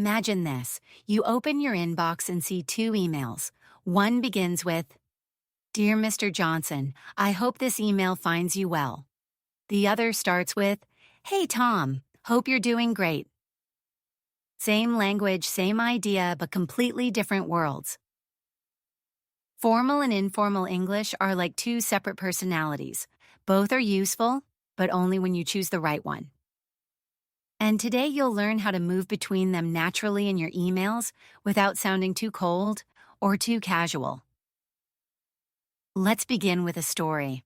Imagine this. You open your inbox and see two emails. One begins with, "Dear Mr. Johnson, I hope this email finds you well." The other starts with, "Hey Tom, hope you're doing great." Same language, same idea, but completely different worlds. Formal and informal English are like two separate personalities. Both are useful, but only when you choose the right one. And today you'll learn how to move between them naturally in your emails without sounding too cold or too casual. Let's begin with a story.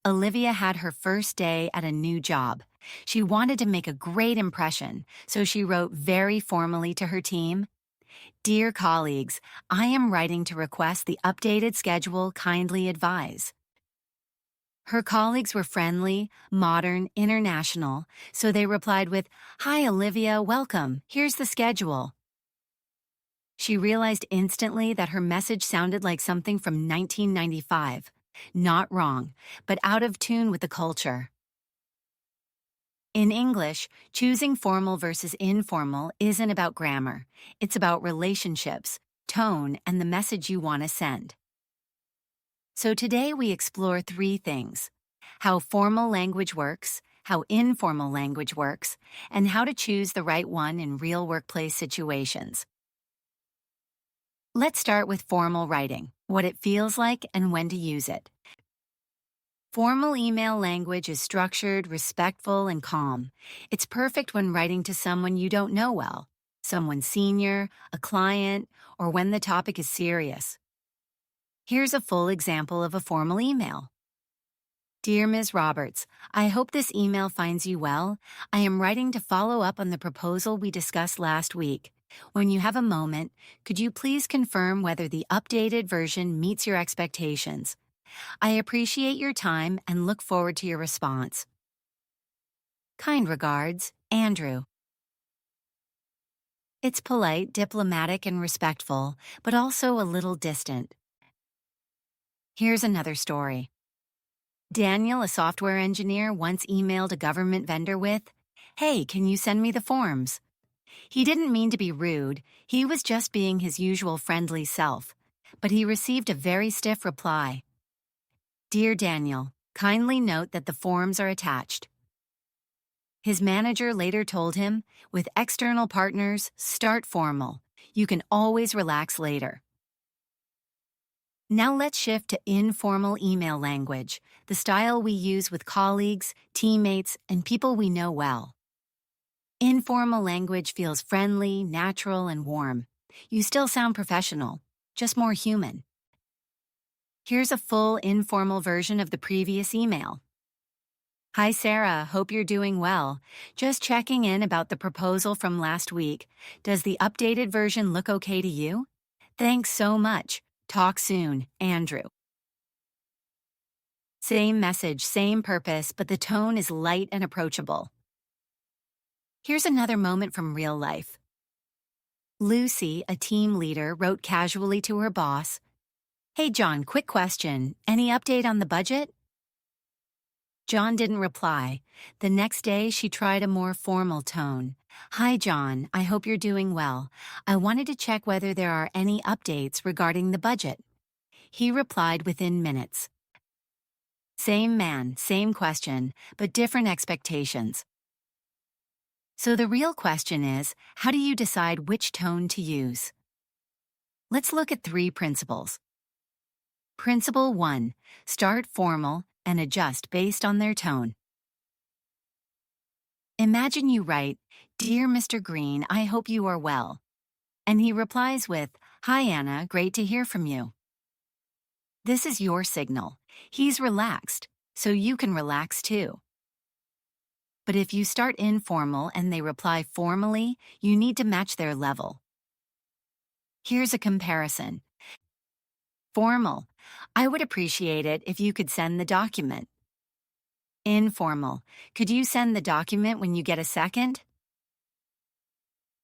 Olivia had her first day at a new job. She wanted to make a great impression, so she wrote very formally to her team, "Dear colleagues, I am writing to request the updated schedule. Kindly advise." Her colleagues were friendly, modern, international, so they replied with, "Hi Olivia, welcome. Here's the schedule." She realized instantly that her message sounded like something from 1995. Not wrong, but out of tune with the culture. In English, choosing formal versus informal isn't about grammar. It's about relationships, tone, and the message you want to send. So today we explore three things: how formal language works, how informal language works, and how to choose the right one in real workplace situations. Let's start with formal writing, what it feels like and when to use it. Formal email language is structured, respectful, and calm. It's perfect when writing to someone you don't know well, someone senior, a client, or when the topic is serious. Here's a full example of a formal email. "Dear Ms. Roberts, I hope this email finds you well. I am writing to follow up on the proposal we discussed last week. When you have a moment, could you please confirm whether the updated version meets your expectations? I appreciate your time and look forward to your response. Kind regards, Andrew." It's polite, diplomatic, and respectful, but also a little distant. Here's another story. Daniel, a software engineer, once emailed a government vendor with, "Hey, can you send me the forms?" He didn't mean to be rude, he was just being his usual friendly self, but he received a very stiff reply. "Dear Daniel, kindly note that the forms are attached." His manager later told him, "With external partners, start formal. You can always relax later." Now let's shift to informal email language, the style we use with colleagues, teammates, and people we know well. Informal language feels friendly, natural, and warm. You still sound professional, just more human. Here's a full informal version of the previous email. "Hi Sarah, hope you're doing well. Just checking in about the proposal from last week. Does the updated version look okay to you? Thanks so much. Talk soon, Andrew." Same message, same purpose, but the tone is light and approachable. Here's another moment from real life. Lucy, a team leader, wrote casually to her boss, "Hey John, quick question. Any update on the budget?" John didn't reply. The next day, she tried a more formal tone. "Hi John, I hope you're doing well. I wanted to check whether there are any updates regarding the budget." He replied within minutes. Same man, same question, but different expectations. So the real question is, how do you decide which tone to use? Let's look at three principles. Principle 1. Start formal and adjust based on their tone. Imagine you write, "Dear Mr. Green, I hope you are well." And he replies with, "Hi Anna, great to hear from you." This is your signal. He's relaxed, so you can relax too. But if you start informal and they reply formally, you need to match their level. Here's a comparison. Formal. "I would appreciate it if you could send the document." Informal. "Could you send the document when you get a second?"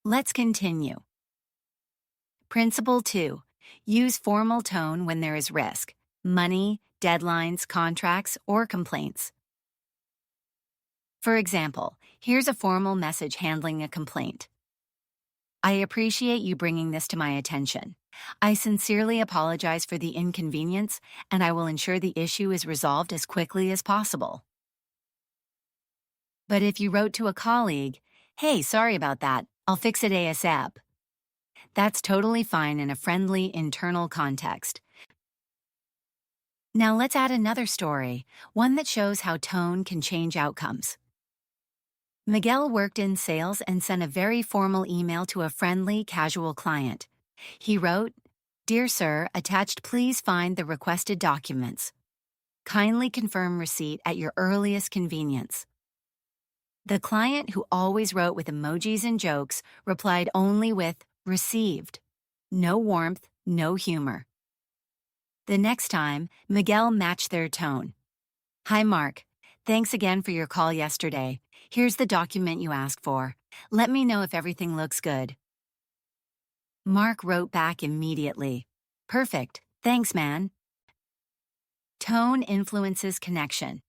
Let's continue. Principle 2. Use formal tone when there is risk: money, deadlines, contracts, or complaints. For example, here's a formal message handling a complaint. I appreciate you bringing this to my attention. I sincerely apologize for the inconvenience, and I will ensure the issue is resolved as quickly as possible. But if you wrote to a colleague, "Hey, sorry about that, I'll fix it ASAP," that's totally fine in a friendly, internal context. Now let's add another story, one that shows how tone can change outcomes. Miguel worked in sales and sent a very formal email to a friendly, casual client. He wrote, "Dear sir, attached please find the requested documents. Kindly confirm receipt at your earliest convenience." The client, who always wrote with emojis and jokes, replied only with "received." No warmth, no humor. The next time, Miguel matched their tone. "Hi, Mark. Thanks again for your call yesterday. Here's the document you asked for. Let me know if everything looks good." Mark wrote back immediately, "Perfect. Thanks, man." Tone influences connection.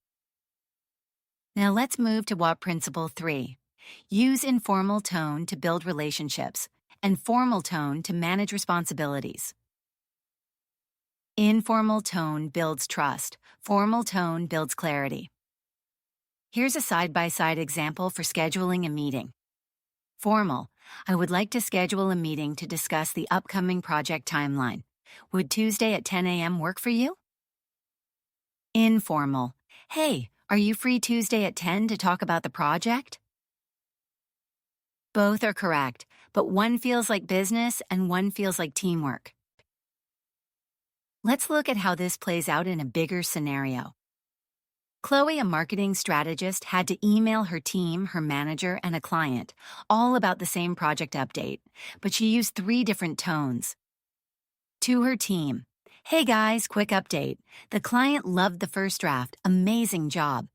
Now let's move to principle 3. Use informal tone to build relationships and formal tone to manage responsibilities. Informal tone builds trust. Formal tone builds clarity. Here's a side-by-side example for scheduling a meeting. Formal: "I would like to schedule a meeting to discuss the upcoming project timeline. Would Tuesday at 10 a.m. work for you?" Informal: "Hey, are you free Tuesday at 10 to talk about the project?" Both are correct, but one feels like business and one feels like teamwork. Let's look at how this plays out in a bigger scenario. Chloe, a marketing strategist, had to email her team, her manager, and a client, all about the same project update, but she used 3 different tones. To her team: "Hey guys, quick update. The client loved the first draft. Amazing job."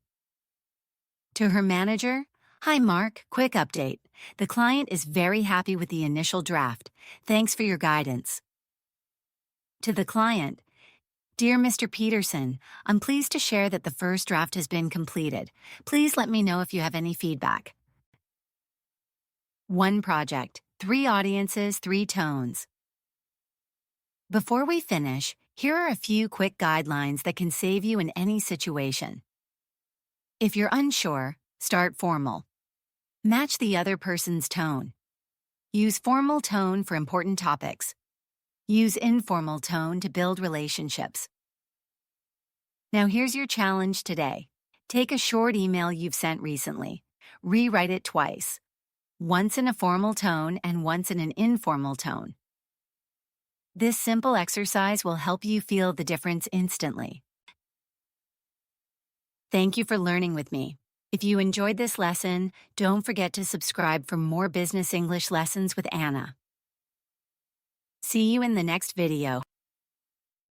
To her manager: "Hi Mark, quick update. The client is very happy with the initial draft. Thanks for your guidance." To the client: "Dear Mr. Peterson, I'm pleased to share that the first draft has been completed. Please let me know if you have any feedback." One project, 3 audiences, 3 tones. Before we finish, here are a few quick guidelines that can save you in any situation. If you're unsure, start formal. Match the other person's tone. Use formal tone for important topics. Use informal tone to build relationships. Now here's your challenge today. Take a short email you've sent recently. Rewrite it twice. Once in a formal tone and once in an informal tone. This simple exercise will help you feel the difference instantly. Thank you for learning with me. If you enjoyed this lesson, don't forget to subscribe for more business English lessons with Anna. See you in the next video.